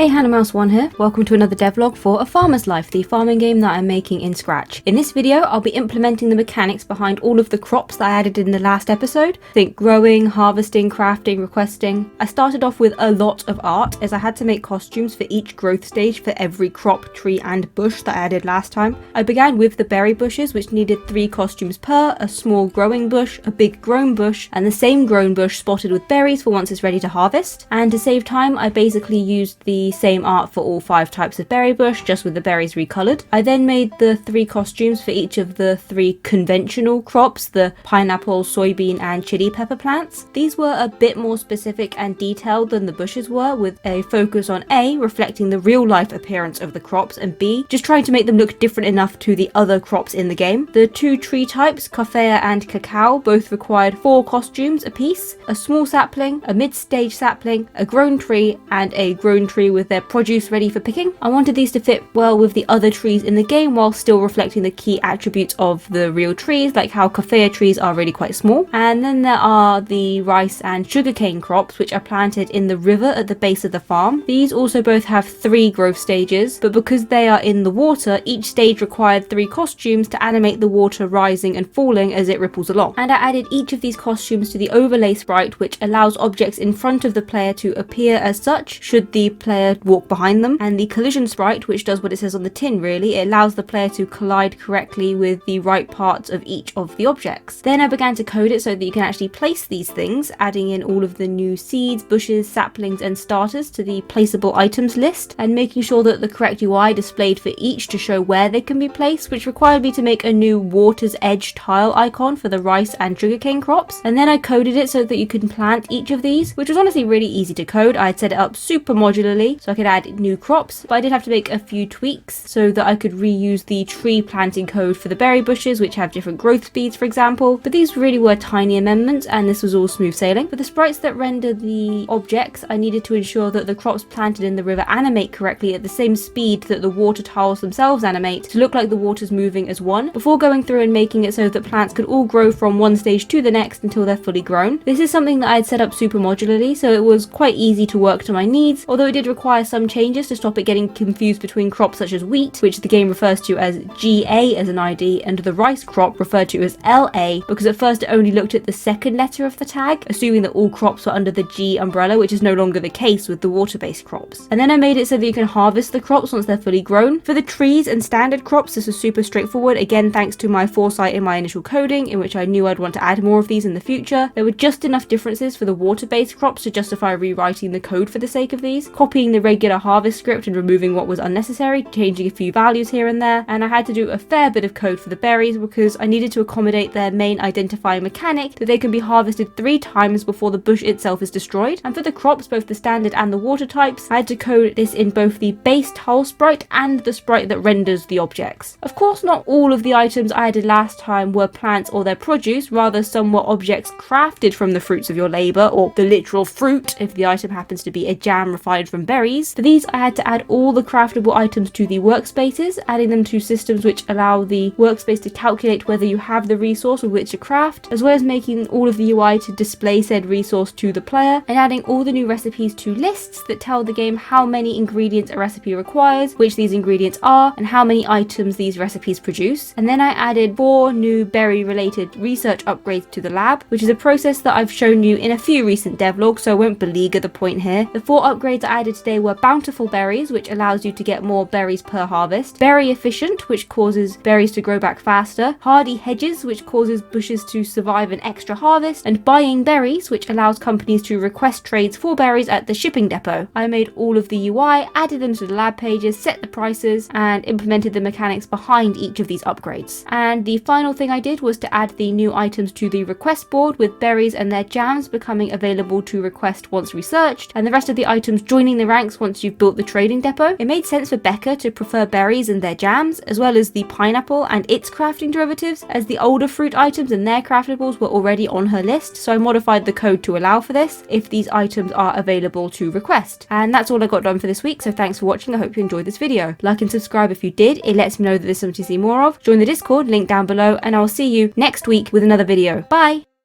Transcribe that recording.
Hey, HannahMouse1 here. Welcome to another devlog for A Farmer's Life, the farming game that I'm making in Scratch. In this video, I'll be implementing the mechanics behind all of the crops that I added in the last episode. Think growing, harvesting, crafting, requesting. I started off with a lot of art as I had to make costumes for each growth stage for every crop, tree and bush that I added last time. I began with the berry bushes, which needed 3 costumes per, a small growing bush, a big grown bush, and the same grown bush spotted with berries for once it's ready to harvest. And to save time, I basically used the same art for all 5 types of berry bush, just with the berries recolored. I then made the 3 costumes for each of the 3 conventional crops, the pineapple, soybean and chili pepper plants. These were a bit more specific and detailed than the bushes were, with a focus on A, reflecting the real life appearance of the crops, and B, just trying to make them look different enough to the other crops in the game. The 2 tree types, coffea and cacao, both required 4 costumes apiece, a small sapling, a mid-stage sapling, a grown tree, and a grown tree with their produce ready for picking. I wanted these to fit well with the other trees in the game while still reflecting the key attributes of the real trees, like how coffea trees are really quite small. And then there are the rice and sugarcane crops, which are planted in the river at the base of the farm. These also both have 3 growth stages, but because they are in the water, each stage required 3 costumes to animate the water rising and falling as it ripples along. And I added each of these costumes to the overlay sprite, which allows objects in front of the player to appear as such should the player walk behind them, and the collision sprite, which does what it says on the tin really. It allows the player to collide correctly with the right parts of each of the objects. Then I began to code it so that you can actually place these things, adding in all of the new seeds, bushes, saplings and starters to the placeable items list, and making sure that the correct UI displayed for each to show where they can be placed, which required me to make a new water's edge tile icon for the rice and sugarcane crops. And then I coded it so that you can plant each of these, which was honestly really easy to code. I had set it up super modularly so I could add new crops, but I did have to make a few tweaks so that I could reuse the tree planting code for the berry bushes, which have different growth speeds, for example. But these really were tiny amendments, and this was all smooth sailing. For the sprites that render the objects, I needed to ensure that the crops planted in the river animate correctly at the same speed that the water tiles themselves animate, to look like the water's moving as one, before going through and making it so that plants could all grow from one stage to the next until they're fully grown. This is something that I had set up super modularly, so it was quite easy to work to my needs, although it did require some changes to stop it getting confused between crops such as wheat, which the game refers to as GA as an ID, and the rice crop referred to as LA, because at first it only looked at the second letter of the tag, assuming that all crops were under the G umbrella, which is no longer the case with the water-based crops. And then I made it so that you can harvest the crops once they're fully grown. For the trees and standard crops, this was super straightforward, again thanks to my foresight in my initial coding, in which I knew I'd want to add more of these in the future. There were just enough differences for the water-based crops to justify rewriting the code for the sake of these, copying the regular harvest script and removing what was unnecessary, changing a few values here and there. And I had to do a fair bit of code for the berries because I needed to accommodate their main identifying mechanic that they can be harvested 3 times before the bush itself is destroyed. And for the crops, both the standard and the water types, I had to code this in both the base tile sprite and the sprite that renders the objects. Of course, not all of the items I added last time were plants or their produce, rather some were objects crafted from the fruits of your labour, or the literal fruit if the item happens to be a jam refined from berries. For these I had to add all the craftable items to the workspaces, adding them to systems which allow the workspace to calculate whether you have the resource with which to craft, as well as making all of the UI to display said resource to the player, and adding all the new recipes to lists that tell the game how many ingredients a recipe requires, which these ingredients are, and how many items these recipes produce. And then I added 4 new berry related research upgrades to the lab, which is a process that I've shown you in a few recent devlogs, so I won't beleaguer the point here. The 4 upgrades I added today were bountiful berries, which allows you to get more berries per harvest, berry efficient, which causes berries to grow back faster, hardy hedges, which causes bushes to survive an extra harvest, and buying berries, which allows companies to request trades for berries at the shipping depot. I made all of the UI, added them to the lab pages, set the prices, and implemented the mechanics behind each of these upgrades. And the final thing I did was to add the new items to the request board, with berries and their jams becoming available to request once researched, and the rest of the items joining the ranks once you've built the trading depot. It made sense for Becca to prefer berries and their jams, as well as the pineapple and its crafting derivatives, as the older fruit items and their craftables were already on her list, so I modified the code to allow for this if these items are available to request. And that's all I got done for this week, so thanks for watching. I hope you enjoyed this video. Like and subscribe if you did, it lets me know that there's something to see more of. Join the Discord, link down below, and I'll see you next week with another video. Bye!